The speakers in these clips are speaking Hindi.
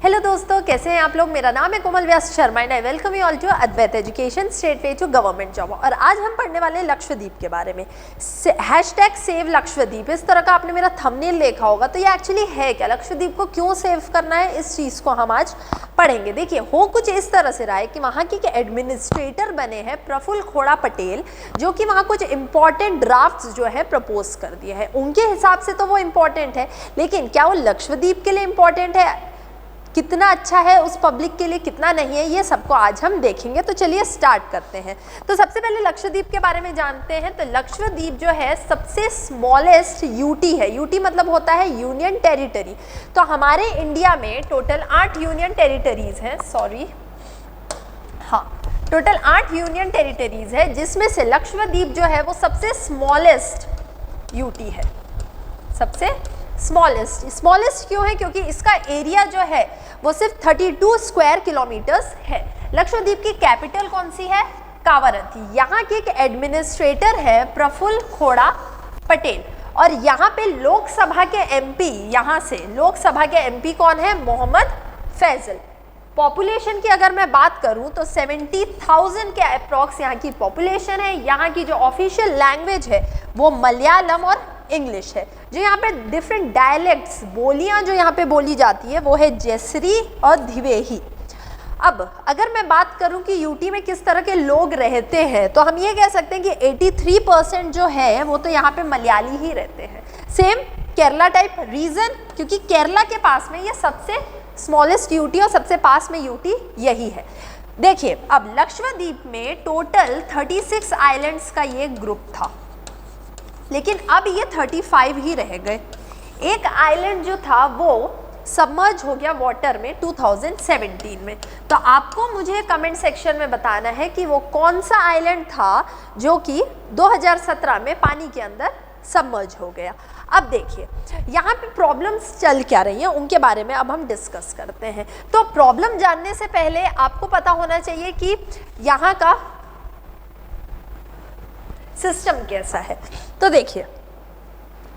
हेलो दोस्तों, कैसे हैं आप लोग। मेरा नाम है Komal Vyas Sharma and I welcome you all to Advait Education straight way to government job. और आज हम पढ़ने वाले हैं लक्षद्वीप के बारे में। हैशटैग सेव लक्षद्वीप, इस तरह का आपने मेरा थंबनेल देखा होगा, तो ये एक्चुअली है क्या, लक्षद्वीप को क्यों सेव करना है, इस चीज़ को हम आज पढ़ेंगे। देखिए, हो कुछ इस तरह से रहा है कि वहाँ की एडमिनिस्ट्रेटर बने हैं प्रफुल्ल खोड़ा पटेल, जो कि वहाँ कुछ इंपॉर्टेंट ड्राफ्ट्स जो है प्रपोज कर दिए हैं। उनके हिसाब से तो वो इम्पॉर्टेंट है, लेकिन क्या वो लक्षद्वीप के लिए इम्पॉर्टेंट है, कितना अच्छा है उस पब्लिक के लिए, कितना नहीं है, ये सबको आज हम देखेंगे। तो चलिए स्टार्ट करते हैं। तो सबसे पहले लक्षद्वीप के बारे में जानते हैं। तो लक्षद्वीप जो है सबसे स्मॉलेस्ट यूटी है। यूटी मतलब होता है यूनियन टेरिटरी। तो हमारे इंडिया में टोटल 8 यूनियन टेरिटरीज हैं, टोटल 8 यूनियन टेरिटरीज है, जिसमें से लक्षद्वीप जो है वो सबसे स्मॉलेस्ट यूटी है। सबसे स्मॉलेस्ट क्यों है, क्योंकि इसका एरिया जो है वो सिर्फ 32 स्क्वायर किलोमीटर्स है। लक्षद्वीप की कैपिटल कौन सी है, कावारत्ती। यहाँ के एक एडमिनिस्ट्रेटर है प्रफुल्ल खोड़ा पटेल, और यहाँ पे लोकसभा के एमपी, यहाँ से लोकसभा के एमपी कौन है, मोहम्मद फैजल। पॉपुलेशन की अगर मैं बात करूं तो 70,000 के अप्रॉक्स यहाँ की पॉपुलेशन है। यहाँ की जो ऑफिशियल लैंग्वेज है वो मलयालम और इंग्लिश है। जो यहाँ पे डिफरेंट डायलेक्ट्स, बोलियाँ जो यहाँ पे बोली जाती है वो है जयसरी और धिवेही। अब अगर मैं बात करूं कि यूटी में किस तरह के लोग रहते हैं, तो हम ये कह सकते हैं कि 83% जो है वो तो यहाँ पे मलयाली ही रहते हैं। सेम केरला टाइप, रीजन क्योंकि केरला के पास में ये सबसे स्मॉलेस्ट यूटी और सबसे पास में यूटी यही है। देखिए, अब लक्षद्वीप में टोटल 36 आइलैंड्स का ये ग्रुप था, लेकिन अब ये 35 ही रह गए। एक आइलैंड जो था वो सबमर्ज हो गया वाटर में 2017 में। तो आपको मुझे कमेंट सेक्शन में बताना है कि वो कौन सा आइलैंड था जो कि 2017 में पानी के अंदर सबमर्ज हो गया। अब देखिए, यहाँ पे प्रॉब्लम्स चल क्या रही हैं उनके बारे में अब हम डिस्कस करते हैं। तो प्रॉब्लम जानने से पहले आपको पता होना चाहिए कि यहाँ का सिस्टम कैसा है। तो देखिए,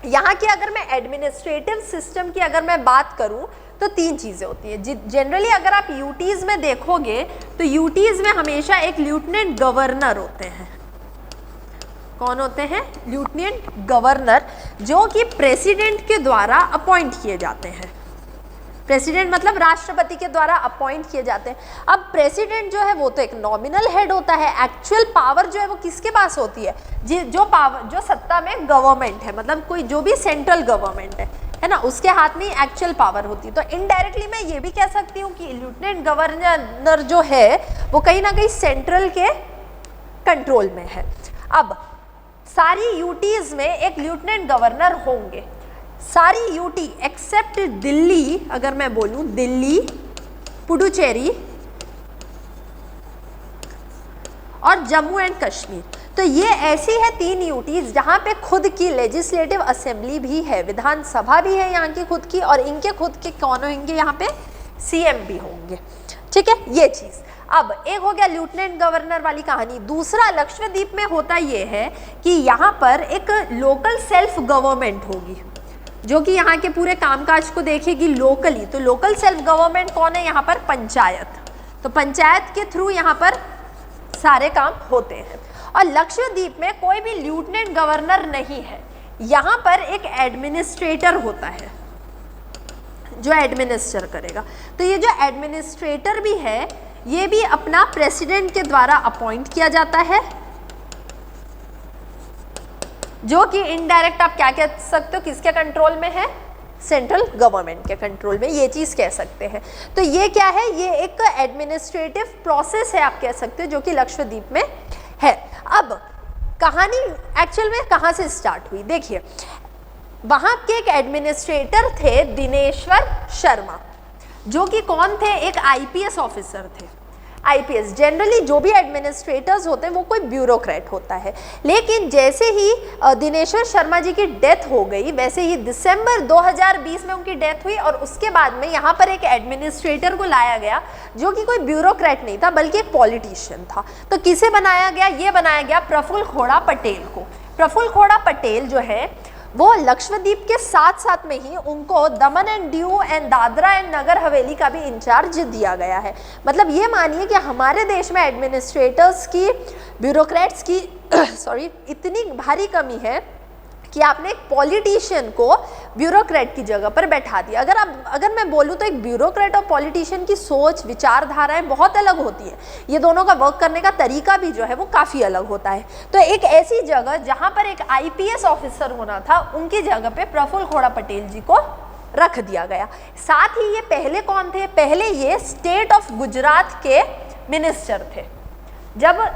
यहाँ की अगर मैं एडमिनिस्ट्रेटिव सिस्टम की अगर मैं बात करूँ तो 3 चीज़ें होती हैं। जनरली अगर आप यूटीज़ में देखोगे तो यूटीज़ में हमेशा एक लेफ्टिनेंट गवर्नर होते हैं। कौन होते हैं, लेफ्टिनेंट गवर्नर, जो कि प्रेसिडेंट के द्वारा अपॉइंट किए जाते हैं। प्रेसिडेंट मतलब राष्ट्रपति के द्वारा अपॉइंट किए जाते हैं। अब प्रेसिडेंट जो है वो तो एक नॉमिनल हेड होता है, एक्चुअल पावर जो है वो किसके पास होती है, जो सत्ता में गवर्नमेंट है, मतलब कोई जो भी सेंट्रल गवर्नमेंट है ना, उसके हाथ में एक्चुअल पावर होती है। तो इनडायरेक्टली मैं ये भी कह सकती हूँ कि लेफ्टिनेंट गवर्नर जो है वो कहीं ना कहीं सेंट्रल के कंट्रोल में है। अब सारी यूटीज में एक लेफ्टिनेंट गवर्नर होंगे, सारी यूटी एक्सेप्ट दिल्ली, अगर मैं बोलूं दिल्ली, पुडुचेरी और जम्मू एंड कश्मीर। तो ये ऐसी है 3 यूटीज जहां पे खुद की लेजिस्लेटिव असेंबली भी है, विधानसभा भी है यहाँ की खुद की, और इनके खुद के कौन होंगे, यहाँ पे सीएम भी होंगे। ठीक है, ये चीज। अब एक हो गया लेफ्टिनेंट गवर्नर वाली कहानी। दूसरा, लक्षद्वीप में होता ये है कि यहाँ पर एक लोकल सेल्फ गवर्नमेंट होगी, जो कि यहाँ के पूरे कामकाज को देखेगी लोकली। तो लोकल सेल्फ गवर्नमेंट कौन है, यहाँ पर पंचायत। तो पंचायत के थ्रू यहाँ पर सारे काम होते हैं। और लक्षद्वीप में कोई भी लेफ्टिनेंट गवर्नर नहीं है, यहाँ पर एक एडमिनिस्ट्रेटर होता है जो एडमिनिस्टर करेगा। तो ये जो एडमिनिस्ट्रेटर भी है ये भी अपना प्रेसिडेंट के द्वारा अपॉइंट किया जाता है, जो कि इनडायरेक्ट आप क्या कह सकते हो, किसके कंट्रोल में है, सेंट्रल गवर्नमेंट के कंट्रोल में, ये चीज कह सकते हैं। तो ये क्या है, ये एक एडमिनिस्ट्रेटिव प्रोसेस है आप कह सकते हो, जो कि लक्षद्वीप में है। अब कहानी एक्चुअल में कहाँ से स्टार्ट हुई, देखिए, वहां के एक एडमिनिस्ट्रेटर थे दिनेश्वर शर्मा, जो कि कौन थे, एक आईपीएस ऑफिसर थे। आईपीएस जनरली जो भी एडमिनिस्ट्रेटर्स होते हैं वो कोई ब्यूरोक्रेट होता है, लेकिन जैसे ही दिनेश्वर शर्मा जी की डेथ हो गई, वैसे ही दिसंबर 2020 में उनकी डेथ हुई, और उसके बाद में यहाँ पर एक एडमिनिस्ट्रेटर को लाया गया जो कि कोई ब्यूरोक्रेट नहीं था बल्कि एक पॉलिटिशियन था। तो किसे बनाया गया, ये बनाया गया प्रफुल्ल खोड़ा पटेल को। प्रफुल्ल खोड़ा पटेल जो है वो लक्षद्वीप के साथ साथ में ही उनको Daman and Diu and Dadra and Nagar Haveli का भी इंचार्ज दिया गया है। मतलब ये मानिए कि हमारे देश में एडमिनिस्ट्रेटर्स की, ब्यूरोक्रेट्स की सॉरी इतनी भारी कमी है कि आपने एक पॉलिटिशियन को ब्यूरोक्रेट की जगह पर बैठा दिया। अगर मैं बोलूँ तो एक ब्यूरोक्रेट और पॉलिटिशियन की सोच, विचारधाराएं बहुत अलग होती है। ये दोनों का वर्क करने का तरीका भी जो है वो काफ़ी अलग होता है। तो एक ऐसी जगह जहाँ पर एक IPS ऑफिसर होना था, उनकी जगह पे प्रफुल्ल खोड़ा पटेल जी को रख दिया गया। साथ ही ये पहले कौन थे? पहले ये स्टेट ऑफ गुजरात के मिनिस्टर थे। जब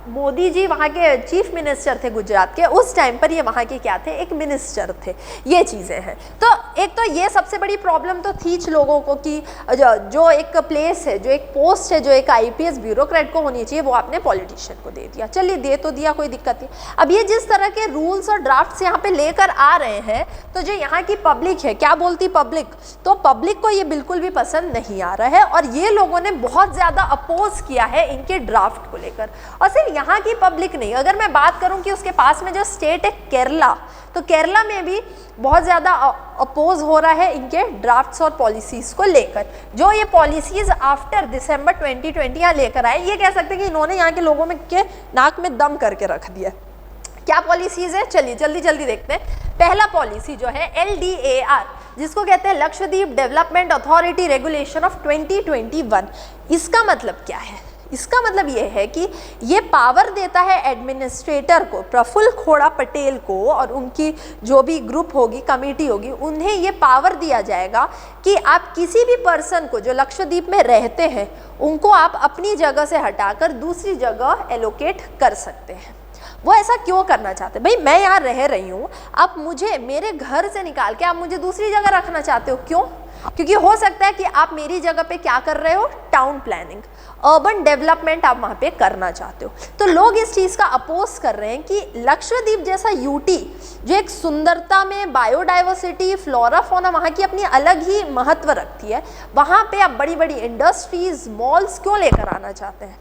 मोदी जी वहाँ के चीफ मिनिस्टर थे गुजरात के, उस टाइम पर ये वहाँ के क्या थे? एक मिनिस्टर थे। ये चीज़ें हैं। तो एक तो ये सबसे बड़ी प्रॉब्लम तो थी लोगों को कि जो एक प्लेस है, जो एक पोस्ट है, जो एक IPS ब्यूरोक्रेट को होनी चाहिए, वो आपने पॉलिटिशियन को दे दिया। चलिए दे तो दिया, कोई दिक्कत नहीं। अब ये जिस तरह के रूल्स और ड्राफ्ट्स यहाँ पे लेकर आ रहे हैं, तो जो यहाँ की पब्लिक है, क्या बोलती पब्लिक? तो पब्लिक को ये बिल्कुल भी पसंद नहीं आ रहा है और ये लोगों ने बहुत ज़्यादा अपोज किया है इनके ड्राफ्ट को लेकर। और सिर्फ यहाँ की पब्लिक नहीं, अगर मैं बात करूँ कि उसके पास में जो स्टेट है केरला, तो केरला में भी बहुत ज़्यादा अपोज हो रहा है इनके ड्राफ्ट्स और पॉलिसीज़ को लेकर। जो ये पॉलिसीज़ आफ्टर दिसंबर 2020 यहाँ लेकर आए, ये कह सकते हैं कि इन्होंने यहाँ के लोगों में के नाक में दम करके रख दिया। क्या पॉलिसीज़ है? चलिए जल्दी जल्दी देखते हैं। पहला पॉलिसी जो है LDAR, जिसको कहते हैं Lakshadweep development authority regulation of 2021। इसका मतलब क्या है? इसका मतलब ये है कि ये पावर देता है एडमिनिस्ट्रेटर को, प्रफुल्ल खोड़ा पटेल को, और उनकी जो भी ग्रुप होगी, कमेटी होगी, उन्हें ये पावर दिया जाएगा कि आप किसी भी पर्सन को जो लक्षद्वीप में रहते हैं, उनको आप अपनी जगह से हटाकर दूसरी जगह एलोकेट कर सकते हैं। वो ऐसा क्यों करना चाहते हैं? भाई मैं यहाँ रह रही हूँ, आप मुझे मेरे घर से निकाल के आप मुझे दूसरी जगह रखना चाहते हो, क्यों? क्योंकि हो सकता है कि आप मेरी जगह पे क्या कर रहे हो? टाउन प्लानिंग, अर्बन डेवलपमेंट आप वहाँ पे करना चाहते हो। तो लोग इस चीज़ का अपोज कर रहे हैं कि लक्षद्वीप जैसा यूटी, जो एक सुंदरता में, बायोडाइवर्सिटी, फ्लोरा फोना वहाँ की अपनी अलग ही महत्व रखती है, वहाँ पे आप बड़ी बड़ी इंडस्ट्रीज, मॉल्स क्यों लेकर आना चाहते हैं?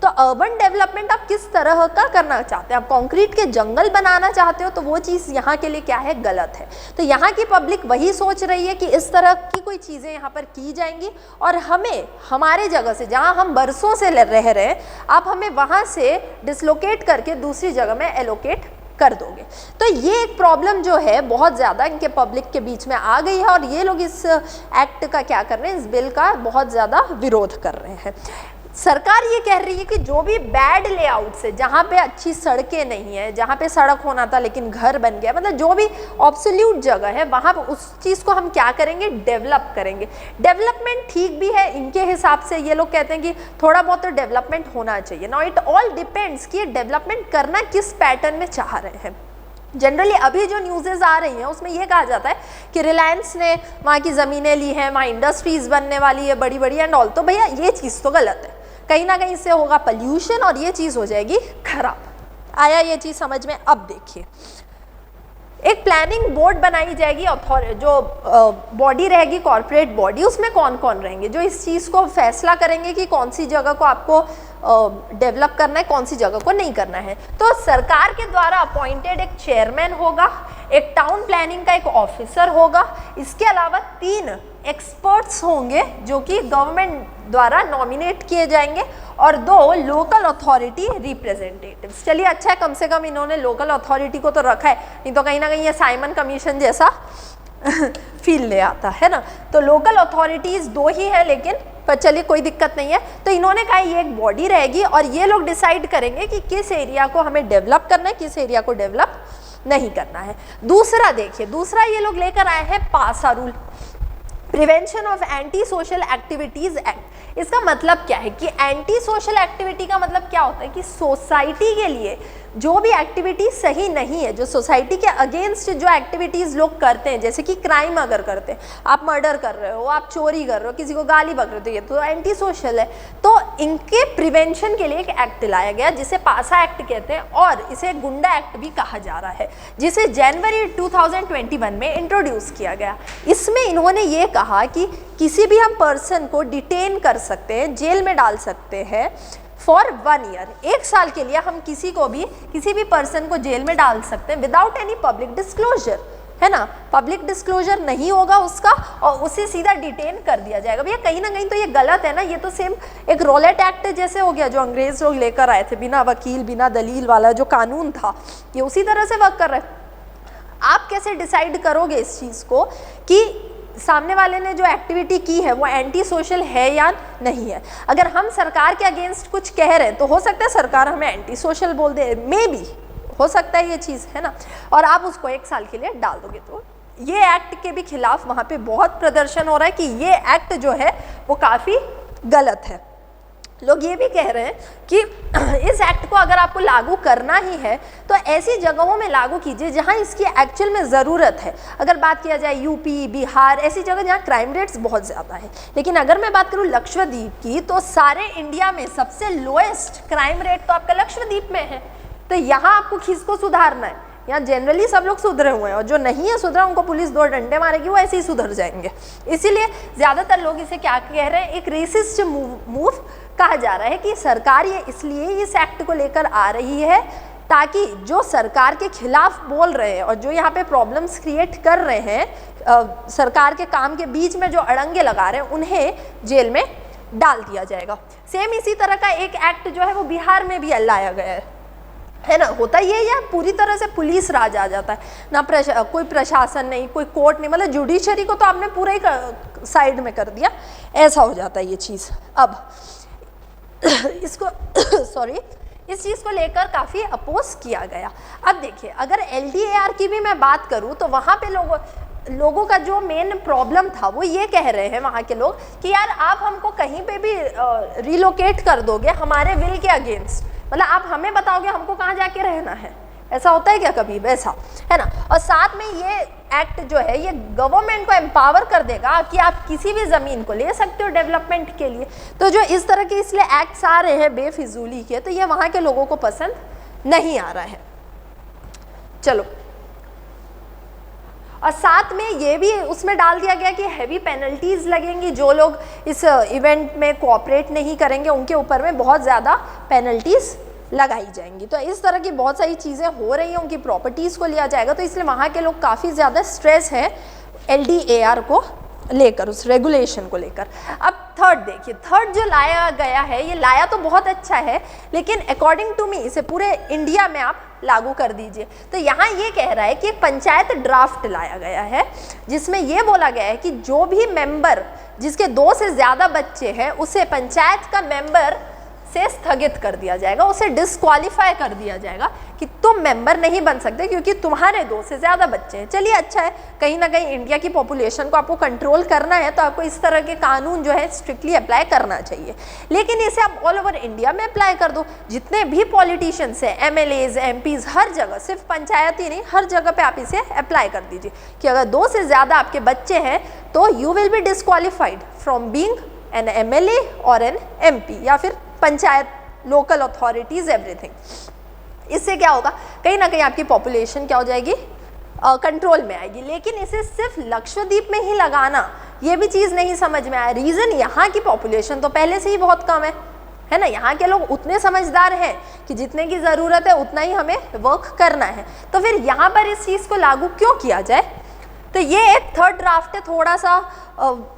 तो अर्बन डेवलपमेंट आप किस तरह का करना चाहते हैं? आप कंक्रीट के जंगल बनाना चाहते हो, तो वो चीज़ यहाँ के लिए क्या है? गलत है। तो यहाँ की पब्लिक वही सोच रही है कि इस तरह की कोई चीज़ें यहाँ पर की जाएंगी और हमें हमारे जगह से, जहाँ हम बरसों से रह रहे हैं, आप हमें वहाँ से डिसलोकेट करके दूसरी जगह में एलोकेट कर दोगे। तो ये एक प्रॉब्लम जो है बहुत ज़्यादा इनके पब्लिक के बीच में आ गई है और ये लोग इस एक्ट का क्या कर रहे हैं? इस बिल का बहुत ज़्यादा विरोध कर रहे हैं। सरकार ये कह रही है कि जो भी बैड लेआउट से, जहाँ पे अच्छी सड़कें नहीं है, जहाँ पे सड़क होना था लेकिन घर बन गया, मतलब जो भी ऑब्सोल्यूट जगह है, वहाँ पर उस चीज़ को हम क्या करेंगे? डेवलप करेंगे। डेवलपमेंट ठीक भी है इनके हिसाब से, ये लोग कहते हैं कि थोड़ा बहुत तो डेवलपमेंट होना चाहिए। नाउ इट ऑल डिपेंड्स कि डेवलपमेंट करना किस पैटर्न में चाह रहे हैं। जनरली अभी जो न्यूज़ेस आ रही हैं उसमें ये कहा जाता है कि रिलायंस ने वहाँ की ज़मीनें ली हैं, वहाँ इंडस्ट्रीज़ बनने वाली है बड़ी बड़ी एंड ऑल। तो भैया ये चीज़ तो गलत है, कहीं ना कहीं इससे होगा पॉल्यूशन और ये चीज़ हो जाएगी खराब। आया ये चीज़ समझ में? अब देखिए, एक प्लानिंग बोर्ड बनाई जाएगी, जो बॉडी रहेगी कॉर्पोरेट बॉडी, उसमें कौन कौन रहेंगे जो इस चीज़ को फैसला करेंगे कि कौन सी जगह को आपको डेवलप करना है, कौन सी जगह को नहीं करना है। तो सरकार के द्वारा अपॉइंटेड एक चेयरमैन होगा, एक टाउन प्लानिंग का एक ऑफिसर होगा, इसके अलावा 3 एक्सपर्ट्स होंगे जो कि गवर्नमेंट द्वारा नॉमिनेट किए जाएंगे और 2 लोकल अथॉरिटी रिप्रेजेंटेटिव्स। चलिए अच्छा है, कम से कम इन्होंने लोकल अथॉरिटी को तो रखा है, नहीं तो कहीं ना कहीं ये साइमन कमीशन जैसा फील ले आता है ना। तो लोकल अथॉरिटीज़ 2 ही है, लेकिन पर चलिए कोई दिक्कत नहीं है। तो इन्होंने कहा ये एक बॉडी रहेगी और ये लोग डिसाइड करेंगे कि किस एरिया को हमें डेवलप करना है, किस एरिया को डेवलप नहीं करना है। दूसरा देखिए, दूसरा ये लोग लेकर आए हैं पासा rule, prevention of anti social activities act. इसका मतलब क्या है कि एंटी सोशल एक्टिविटी का मतलब क्या होता है कि सोसाइटी के लिए जो भी एक्टिविटी सही नहीं है, जो सोसाइटी के अगेंस्ट जो एक्टिविटीज़ लोग करते हैं, जैसे कि क्राइम अगर करते हैं, आप मर्डर कर रहे हो, आप चोरी कर रहे हो, किसी को गाली बक रहे हो, तो ये तो एंटी सोशल है। तो इनके प्रिवेंशन के लिए एक एक्ट लाया गया जिसे पासा एक्ट कहते हैं और इसे गुंडा एक्ट भी कहा जा रहा है, जिसे जनवरी 2021 में इंट्रोड्यूस किया गया। इसमें इन्होंने ये कहा कि किसी भी हम पर्सन को डिटेन कर सकते हैं, जेल में डाल सकते हैं फॉर 1 ईयर, 1 साल के लिए हम किसी भी पर्सन को जेल में डाल सकते हैं विदाउट एनी पब्लिक डिस्क्लोजर। है ना, पब्लिक डिस्क्लोजर नहीं होगा उसका और उसे सीधा डिटेन कर दिया जाएगा। भैया कहीं ना कहीं तो ये गलत है ना, ये तो सेम एक रॉलेट एक्ट जैसे हो गया जो अंग्रेज लोग लेकर आए थे, बिना वकील बिना दलील वाला जो कानून था, ये उसी तरह से वर्क कर रहा है। आप कैसे डिसाइड करोगे इस चीज़ को कि सामने वाले ने जो एक्टिविटी की है वो एंटी सोशल है या नहीं है। अगर हम सरकार के अगेंस्ट कुछ कह रहे हैं तो हो सकता है सरकार हमें एंटी सोशल बोल दे, मे बी हो सकता है ये चीज़, है ना, और आप उसको 1 साल के लिए डाल दोगे। तो ये एक्ट के भी खिलाफ वहाँ पे बहुत प्रदर्शन हो रहा है कि ये एक्ट जो है वो काफ़ी गलत है। लोग ये भी कह रहे हैं कि इस एक्ट को अगर आपको लागू करना ही है तो ऐसी जगहों में लागू कीजिए जहां इसकी एक्चुअल में ज़रूरत है। अगर बात किया जाए यूपी, बिहार, ऐसी जगह जहां क्राइम रेट्स बहुत ज़्यादा है, लेकिन अगर मैं बात करूं लक्षद्वीप की तो सारे इंडिया में सबसे लोएस्ट क्राइम रेट तो आपका लक्षद्वीप में है। तो यहाँ आपको किसको सुधारना है? यहाँ जनरली सब लोग सुधरे हुए हैं और जो नहीं है सुधरा उनको पुलिस 2 डंडे मारेगी, वो ऐसे ही सुधर जाएंगे। इसीलिए ज़्यादातर लोग इसे क्या कह रहे हैं, एक रेसिस्ट मूव कहा जा रहा है कि सरकार ये इसलिए इस एक्ट को लेकर आ रही है ताकि जो सरकार के खिलाफ बोल रहे हैं और जो यहाँ पे प्रॉब्लम्स क्रिएट कर रहे हैं, सरकार के काम के बीच में जो अड़ंगे लगा रहे हैं, उन्हें जेल में डाल दिया जाएगा। सेम इसी तरह का एक एक्ट जो है वो बिहार में भी लाया गया है ना। होता ये या पूरी तरह से पुलिस राज आ जाता है ना, कोई प्रशासन नहीं, कोई कोर्ट नहीं, मतलब जुडिशरी को तो आपने पूरा ही साइड में कर दिया, ऐसा हो जाता है ये चीज़। अब इसको इस चीज़ को लेकर काफ़ी अपोज किया गया। अब देखिए अगर LDAR की भी मैं बात करूँ तो वहाँ पे लोगों का जो मेन प्रॉब्लम था वो ये कह रहे हैं वहाँ के लोग कि यार आप हमको कहीं पे भी रिलोकेट कर दोगे हमारे विल के अगेंस्ट, मतलब आप हमें बताओगे हमको कहाँ जाके रहना है, ऐसा होता है क्या कभी? वैसा है ना। और साथ में ये एक्ट जो है ये गवर्नमेंट को एम्पावर कर देगा कि आप किसी भी ज़मीन को ले सकते हो डेवलपमेंट के लिए। तो जो इस तरह के इसलिए एक्ट्स आ रहे हैं बेफिजूली के, तो ये वहाँ के लोगों को पसंद नहीं आ रहा है। चलो, और साथ में ये भी उसमें डाल दिया गया कि हैवी पेनल्टीज़ लगेंगी, जो लोग इस इवेंट में कोऑपरेट नहीं करेंगे उनके ऊपर में बहुत ज़्यादा पेनल्टीज़ लगाई जाएंगी। तो इस तरह की बहुत सारी चीज़ें हो रही हैं, उनकी प्रॉपर्टीज़ को लिया जाएगा। तो इसलिए वहाँ के लोग काफ़ी ज़्यादा स्ट्रेस है LDAR को लेकर, उस रेगुलेशन को लेकर। अब थर्ड देखिए, थर्ड जो लाया गया है ये लाया तो बहुत अच्छा है, लेकिन अकॉर्डिंग टू मी इसे पूरे इंडिया में आप लागू कर दीजिए। तो यहाँ ये कह रहा है कि एक पंचायत ड्राफ्ट लाया गया है जिसमें ये बोला गया है कि जो भी मेंबर जिसके 2 से ज़्यादा बच्चे हैं उसे पंचायत का मेंबर से स्थगित कर दिया जाएगा, उसे डिस्क्वालीफाई कर दिया जाएगा कि तुम मेंबर नहीं बन सकते क्योंकि तुम्हारे 2 से ज़्यादा बच्चे हैं। चलिए अच्छा है, कहीं ना कहीं इंडिया की पॉपुलेशन को आपको कंट्रोल करना है तो आपको इस तरह के कानून जो है स्ट्रिक्टली अप्लाई करना चाहिए, लेकिन इसे आप ऑल ओवर इंडिया में अप्लाई कर दो। जितने भी पॉलिटिशियंस हैं, MLAs, MPs, हर जगह, सिर्फ पंचायत ही नहीं, हर जगह पे आप इसे अप्लाई कर दीजिए कि अगर 2 से ज़्यादा आपके बच्चे हैं तो you will be disqualified from being an MLA और एन MP या फिर पंचायत, लोकल अथॉरिटीज़, एवरीथिंग। इससे क्या होगा, कहीं ना कहीं आपकी पॉपुलेशन क्या हो जाएगी, कंट्रोल में आएगी। लेकिन इसे सिर्फ लक्षद्वीप में ही लगाना, ये भी चीज़ नहीं समझ में आया। रीज़न, यहाँ की पॉपुलेशन तो पहले से ही बहुत कम है ना, यहाँ के लोग उतने समझदार हैं कि जितने की ज़रूरत है उतना ही हमें वर्क करना है। तो फिर यहाँ पर इस चीज़ को लागू क्यों किया जाए? तो ये एक थर्ड ड्राफ्ट है, थोड़ा सा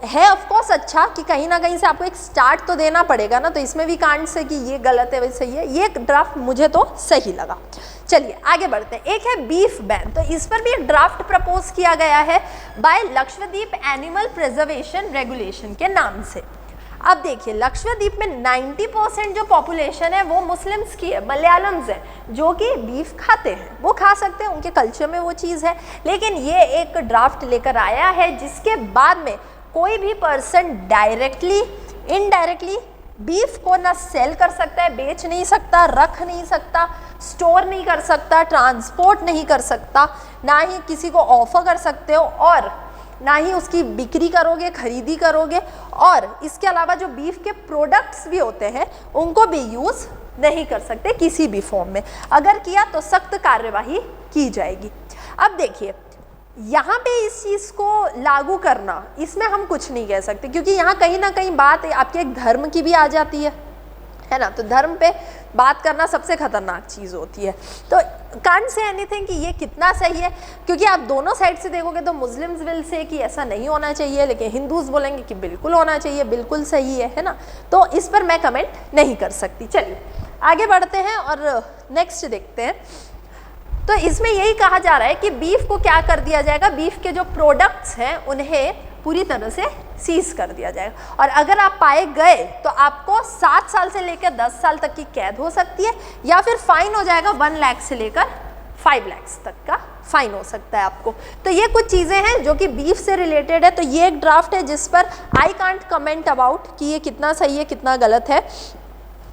है ऑफ कोर्स अच्छा कि कहीं ना कहीं से आपको एक स्टार्ट तो देना पड़ेगा ना, तो इसमें भी कांड से कि ये गलत है वैसे सही है, ये ड्राफ्ट मुझे तो सही लगा। चलिए आगे बढ़ते हैं। एक है बीफ बैन, तो इस पर भी एक ड्राफ्ट प्रपोज किया गया है by Lakshadweep animal preservation regulation के नाम से। अब देखिए लक्षद्वीप में 90% जो पॉपुलेशन है वो मुस्लिम्स की है, मलयालम्स है, जो कि बीफ खाते हैं, वो खा सकते हैं, उनके कल्चर में वो चीज़ है। लेकिन ये एक ड्राफ्ट लेकर आया है जिसके बाद में कोई भी पर्सन डायरेक्टली इनडायरेक्टली बीफ को ना सेल कर सकता है, बेच नहीं सकता, रख नहीं सकता, स्टोर नहीं कर सकता, ट्रांसपोर्ट नहीं कर सकता, ना ही किसी को ऑफर कर सकते हो और ना ही उसकी बिक्री करोगे, खरीदी करोगे। और इसके अलावा जो बीफ के प्रोडक्ट्स भी होते हैं उनको भी यूज़ नहीं कर सकते किसी भी फॉर्म में, अगर किया तो सख्त कार्यवाही की जाएगी। अब देखिए यहाँ पे इस चीज़ को लागू करना, इसमें हम कुछ नहीं कह सकते क्योंकि यहाँ कहीं ना कहीं बात आपके एक धर्म की भी आ जाती है ना। तो धर्म पे बात करना सबसे खतरनाक चीज़ होती है। तो कांट से एनीथिंग कि ये कितना सही है, क्योंकि आप दोनों साइड से देखोगे तो मुस्लिम्स विल से कि ऐसा नहीं होना चाहिए, लेकिन हिंदूज बोलेंगे कि बिल्कुल होना चाहिए, बिल्कुल सही है ना। तो इस पर मैं कमेंट नहीं कर सकती। चलिए आगे बढ़ते हैं और नेक्स्ट देखते हैं। तो इसमें यही कहा जा रहा है कि बीफ को क्या कर दिया जाएगा, बीफ के जो प्रोडक्ट्स हैं उन्हें पूरी तरह से सीज कर दिया जाएगा, और अगर आप पाए गए तो आपको 7 साल से लेकर 10 साल तक की कैद हो सकती है, या फिर फाइन हो जाएगा 1 लाख से लेकर 5 लाख तक का फाइन हो सकता है आपको। तो ये कुछ चीज़ें हैं जो कि बीफ से रिलेटेड है। तो ये एक ड्राफ्ट है जिस पर आई कांट कमेंट अबाउट कि ये कितना सही है कितना गलत है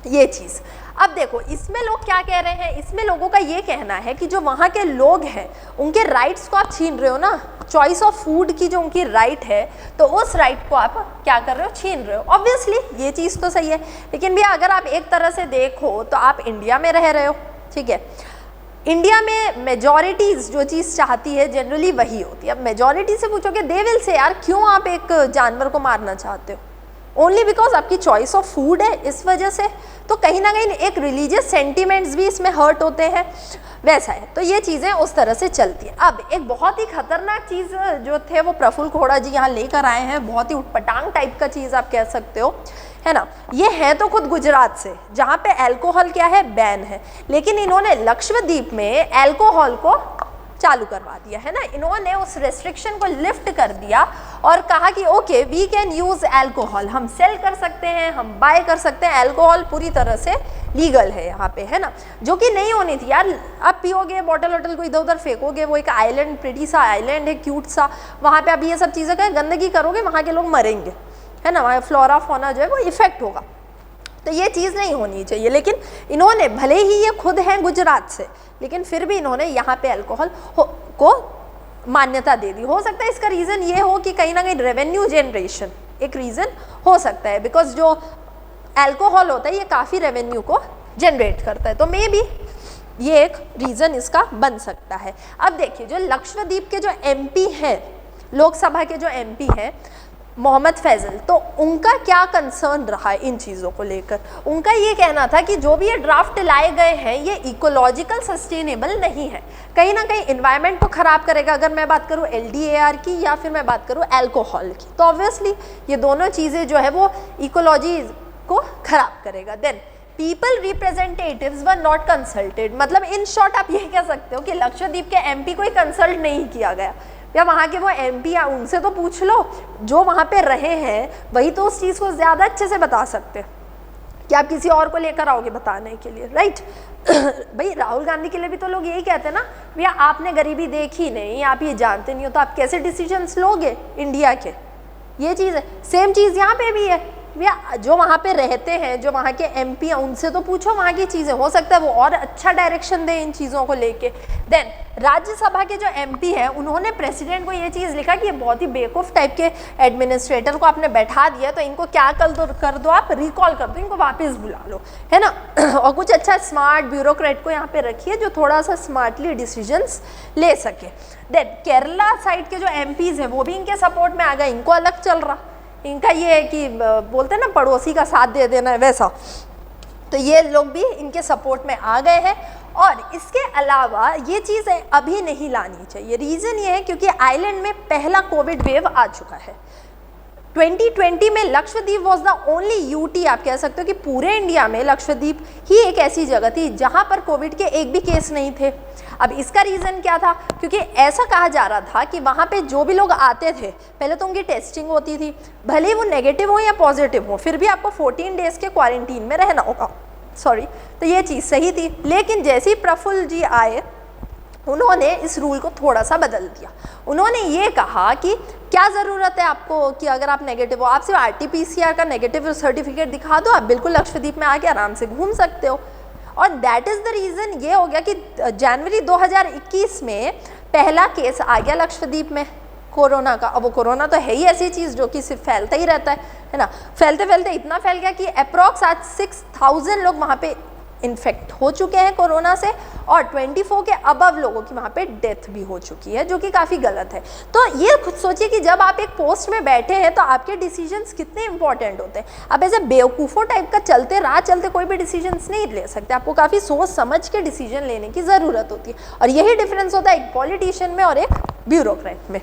ये चीज़। अब देखो इसमें लोग क्या कह रहे हैं, इसमें लोगों का ये कहना है कि जो वहाँ के लोग हैं उनके राइट्स को आप छीन रहे हो ना, चॉइस ऑफ फूड की जो उनकी राइट है तो उस राइट को आप क्या कर रहे हो, छीन रहे हो। ऑब्वियसली ये चीज़ तो सही है, लेकिन भैया अगर आप एक तरह से देखो तो आप इंडिया में रह रहे हो, ठीक है। इंडिया में मेजॉरिटीज़ जो चीज़ चाहती है जनरली वही होती है। अब मेजॉरिटी से पूछोगे दे विल से यार क्यों आप एक जानवर को मारना चाहते हो, ओनली बिकॉज आपकी चॉइस ऑफ फूड है इस वजह से। तो कहीं ना कहीं एक रिलीजियस सेंटिमेंट्स भी इसमें हर्ट होते हैं, वैसा है। तो ये चीज़ें उस तरह से चलती हैं। अब एक बहुत ही खतरनाक चीज़ जो थे वो प्रफुल्ल खोड़ा जी यहाँ लेकर आए हैं, बहुत ही उटपटांग टाइप का चीज़ आप कह सकते हो, है ना। ये है तो खुद गुजरात से जहाँ पे अल्कोहल क्या है, बैन है, लेकिन इन्होंने लक्षद्वीप में अल्कोहल को चालू करवा दिया है ना। इन्होंने उस रेस्ट्रिक्शन को लिफ्ट कर दिया और कहा कि okay we can use alcohol, हम सेल कर सकते हैं, हम बाय कर सकते हैं, अल्कोहल पूरी तरह से लीगल है यहाँ पे, है ना, जो कि नहीं होनी थी यार। आप पियोगे बॉटल वॉटल को इधर उधर फेंकोगे, वो एक आइलैंड प्रिटी सा आइलैंड है क्यूट सा, वहाँ पे आप ये सब चीज़ें का गंदगी करोगे, वहाँ के लोग मरेंगे, है ना, वहाँ फ्लोरा फोना जो है वो इफेक्ट होगा। तो ये चीज़ नहीं होनी चाहिए। लेकिन इन्होंने भले ही ये खुद हैं गुजरात से, लेकिन फिर भी इन्होंने यहाँ पे अल्कोहल को मान्यता दे दी। हो सकता है इसका रीज़न ये हो कि कहीं ना कहीं रेवेन्यू जनरेशन एक रीज़न हो सकता है, बिकॉज जो अल्कोहल होता है ये काफ़ी रेवेन्यू को जनरेट करता है, तो मे बी ये एक रीज़न इसका बन सकता है। अब देखिए जो लक्षद्वीप के जो MP हैं, लोकसभा के जो MP हैं मोहम्मद फैजल, तो उनका क्या कंसर्न रहा है इन चीज़ों को लेकर। उनका ये कहना था कि जो भी ये ड्राफ्ट लाए गए हैं ये इकोलॉजिकल सस्टेनेबल नहीं है, कहीं ना कहीं इन्वायरमेंट को ख़राब करेगा। अगर मैं बात करूँ LDAR की या फिर मैं बात करूँ अल्कोहल की, तो ऑब्वियसली ये दोनों चीज़ें जो है वो इकोलॉजी को ख़राब करेगा। Then people representatives were not consulted, मतलब इन शॉर्ट आप ये कह सकते हो कि लक्षद्वीप के MP को ही कंसल्ट नहीं किया गया, या वहाँ के वो MP या उनसे तो पूछ लो, जो वहाँ पे रहे हैं वही तो उस चीज़ को ज़्यादा अच्छे से बता सकते हैं कि आप किसी और को लेकर आओगे बताने के लिए, राइट। भाई राहुल गांधी के लिए भी तो लोग यही कहते हैं ना, भैया आपने गरीबी देखी नहीं, आप ये जानते नहीं हो, तो आप कैसे डिसीजंस लोगे इंडिया के, ये चीज़ है। सेम चीज़ यहाँ पे भी है भैया, जो वहाँ पे रहते हैं, जो वहाँ के MP हैं उनसे तो पूछो वहाँ की चीज़ें, हो सकता है वो और अच्छा डायरेक्शन दें इन चीज़ों को लेके। देन राज्यसभा के जो MP हैं उन्होंने प्रेसिडेंट को ये चीज़ लिखा कि ये बहुत ही बेवकूफ़ टाइप के एडमिनिस्ट्रेटर को आपने बैठा दिया, तो इनको क्या कर दो आप, रिकॉल कर दो, इनको वापस बुला लो, है ना। और कुछ अच्छा स्मार्ट ब्यूरोक्रेट को यहाँ पे रखिए जो थोड़ा सा स्मार्टली डिसीजंस ले सके। देन केरला साइड के जो MPs हैं वो भी इनके सपोर्ट में आ गए, इनको अलग चल रहा, इनका ये है कि बोलते हैं ना पड़ोसी का साथ दे देना है वैसा, तो ये लोग भी इनके सपोर्ट में आ गए हैं। और इसके अलावा ये चीज़ अभी नहीं लानी चाहिए, रीज़न ये है क्योंकि आइलैंड में पहला कोविड वेव आ चुका है। 2020 में Lakshadweep was the only UT, आप कह सकते हो कि पूरे इंडिया में लक्षद्वीप ही एक ऐसी जगह थी जहां पर कोविड के एक भी केस नहीं थे। अब इसका रीज़न क्या था, क्योंकि ऐसा कहा जा रहा था कि वहाँ पे जो भी लोग आते थे पहले तो उनकी टेस्टिंग होती थी, भले ही वो नेगेटिव हो या पॉजिटिव हो, फिर भी आपको 14 डेज़ के क्वारंटीन में रहना होगा, सॉरी। तो ये चीज़ सही थी, लेकिन जैसे ही प्रफुल्ल जी आए उन्होंने इस रूल को थोड़ा सा बदल दिया। उन्होंने ये कहा कि क्या ज़रूरत है आपको कि अगर आप नेगेटिव हो, आप सिर्फ RT-PCR का नेगेटिव सर्टिफिकेट दिखा दो, आप बिल्कुल लक्षद्वीप में आके आराम से घूम सकते हो। और दैट इज़ द रीज़न ये हो गया कि जनवरी 2021 में पहला केस आ गया लक्षद्वीप में कोरोना का। अब वो कोरोना तो है ही ऐसी चीज़ जो कि सिर्फ फैलता ही रहता है ना, फैलते फैलते इतना फैल गया कि अप्रॉक्स आज 6000 लोग वहाँ पे इन्फेक्ट हो चुके हैं कोरोना से और 24 के अबव लोगों की वहाँ पे डेथ भी हो चुकी है, जो कि काफ़ी गलत है। तो ये खुद सोचिए कि जब आप एक पोस्ट में बैठे हैं तो आपके डिसीजंस कितने इंपॉर्टेंट होते हैं। आप ऐसे बेवकूफ़ों टाइप का चलते राह चलते कोई भी डिसीजंस नहीं ले सकते, आपको काफ़ी सोच समझ के डिसीजन लेने की ज़रूरत होती है। और यही डिफरेंस होता है एक पॉलिटिशियन में और एक ब्यूरोक्रेट में।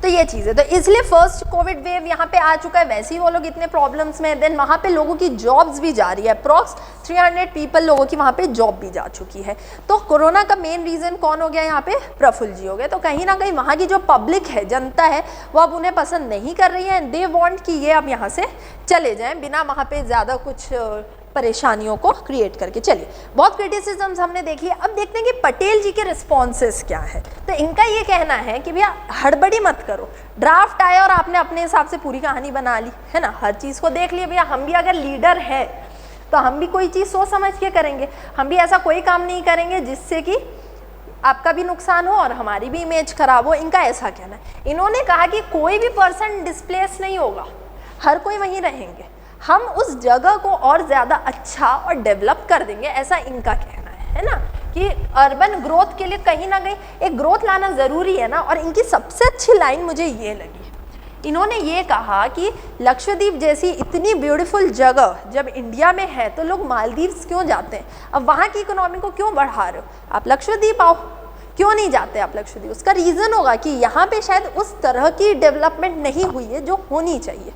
तो ये चीज़ है, तो इसलिए फर्स्ट कोविड वेव यहाँ पे आ चुका है, वैसे ही वो लोग इतने प्रॉब्लम्स में। देन वहाँ पे लोगों की जॉब्स भी जा रही है, अप्रॉक्स 300 पीपल लोगों की वहाँ पे जॉब भी जा चुकी है। तो कोरोना का मेन रीज़न कौन हो गया यहाँ पे? प्रफुल्ल जी हो गए। तो कहीं ना कहीं वहाँ की जो पब्लिक है, जनता है, वो अब उन्हें पसंद नहीं कर रही है। दे वॉन्ट कि ये अब यहाँ से चले जाएँ बिना वहाँ पर ज़्यादा कुछ परेशानियों को क्रिएट करके। चलिए, बहुत क्रिटिसिज्म्स हमने देखी है, अब देखते हैं कि पटेल जी के रिस्पॉन्सेस क्या है। तो इनका ये कहना है कि भैया हड़बड़ी मत करो, ड्राफ्ट आया और आपने अपने हिसाब से पूरी कहानी बना ली है ना, हर चीज़ को देख लिया। भैया हम भी अगर लीडर है तो हम भी कोई चीज़ सोच समझ के करेंगे, हम भी ऐसा कोई काम नहीं करेंगे जिससे कि आपका भी नुकसान हो और हमारी भी इमेज खराब हो। इनका ऐसा कहना है। इन्होंने कहा कि कोई भी पर्सन डिस्प्लेस नहीं होगा, हर कोई वहीं रहेंगे, हम उस जगह को और ज़्यादा अच्छा और डेवलप कर देंगे, ऐसा इनका कहना है ना, कि अर्बन ग्रोथ के लिए कहीं ना कहीं एक ग्रोथ लाना ज़रूरी है ना। और इनकी सबसे अच्छी लाइन मुझे ये लगी, इन्होंने ये कहा कि लक्षद्वीप जैसी इतनी ब्यूटीफुल जगह जब इंडिया में है तो लोग मालदीव्स क्यों जाते हैं? अब वहाँ की इकोनॉमी को क्यों बढ़ा रहे हो? आप लक्षद्वीप आओ, क्यों नहीं जाते आप लक्षद्वीप? उसका रीज़न होगा कि यहाँ पे शायद उस तरह की डेवलपमेंट नहीं हुई है जो होनी चाहिए,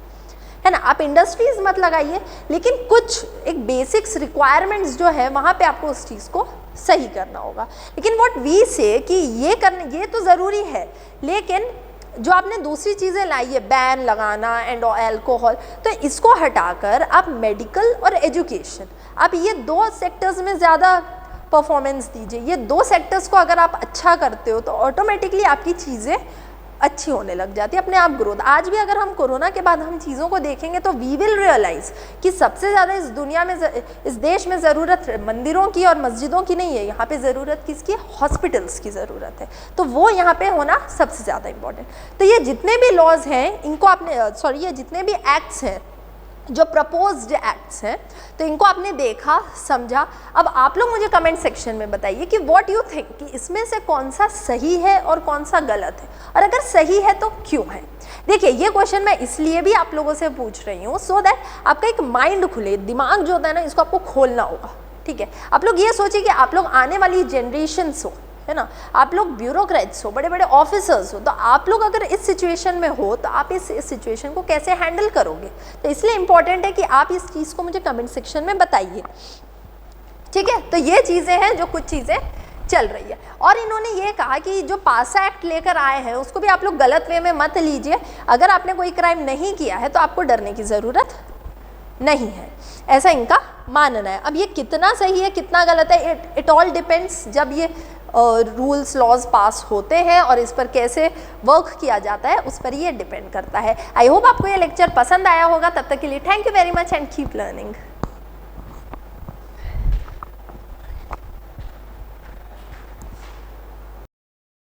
है ना। आप इंडस्ट्रीज मत लगाइए, लेकिन कुछ एक बेसिक्स रिक्वायरमेंट्स जो है वहाँ पे आपको उस चीज़ को सही करना होगा। लेकिन व्हाट वी से कि ये तो ज़रूरी है, लेकिन जो आपने दूसरी चीज़ें लाई है, बैन लगाना एंड अल्कोहल, तो इसको हटाकर आप मेडिकल और एजुकेशन, आप ये 2 सेक्टर्स में ज़्यादा परफॉर्मेंस दीजिए। ये 2 सेक्टर्स को अगर आप अच्छा करते हो तो ऑटोमेटिकली आपकी चीज़ें अच्छी होने लग जाती है, अपने आप ग्रोथ। आज भी अगर हम कोरोना के बाद हम चीज़ों को देखेंगे तो वी विल रियलाइज़ कि सबसे ज़्यादा इस दुनिया में, इस देश में ज़रूरत मंदिरों की और मस्जिदों की नहीं है, यहाँ पे ज़रूरत किसकी? हॉस्पिटल्स की ज़रूरत है। तो वो यहाँ पे होना सबसे ज़्यादा इम्पॉर्टेंट। तो ये जितने भी लॉज हैं इनको आपने ये जितने भी एक्ट्स हैं जो प्रपोज्ड एक्ट्स हैं, तो इनको आपने देखा, समझा। अब आप लोग मुझे कमेंट सेक्शन में बताइए कि व्हाट यू थिंक, कि इसमें से कौन सा सही है और कौन सा गलत है, और अगर सही है तो क्यों है। देखिए, ये क्वेश्चन मैं इसलिए भी आप लोगों से पूछ रही हूँ सो दैट आपका एक माइंड खुले, दिमाग जो होता है ना, इसको आपको खोलना होगा, ठीक है। आप लोग ये सोचिए कि आप लोग आने वाली जनरेशन्स हो, है ना, आप लोग ब्यूरोक्रेट्स हो, बड़े बड़े ऑफिसर्स हो, तो आप लोग अगर इस सिचुएशन में हो तो आप इस सिचुएशन को कैसे हैंडल करोगे। तो इसलिए इंपॉर्टेंट है कि आप इस चीज़ को मुझे कमेंट सेक्शन में बताइए, ठीक है। तो ये चीज़ें हैं जो कुछ चीज़ें चल रही है। और इन्होंने ये कहा कि जो पासा एक्ट लेकर आए हैं उसको भी आप लोग गलत वे में मत लीजिए। अगर आपने कोई क्राइम नहीं किया है तो आपको डरने की ज़रूरत नहीं है, ऐसा इनका मानना है। अब ये कितना सही है कितना गलत है, इट ऑल डिपेंड्स जब ये रूल्स लॉज पास होते हैं और इस पर कैसे वर्क किया जाता है उस पर ये डिपेंड करता है। आई होप आपको ये लेक्चर पसंद आया होगा। तब तक के लिए thank you very much and keep learning.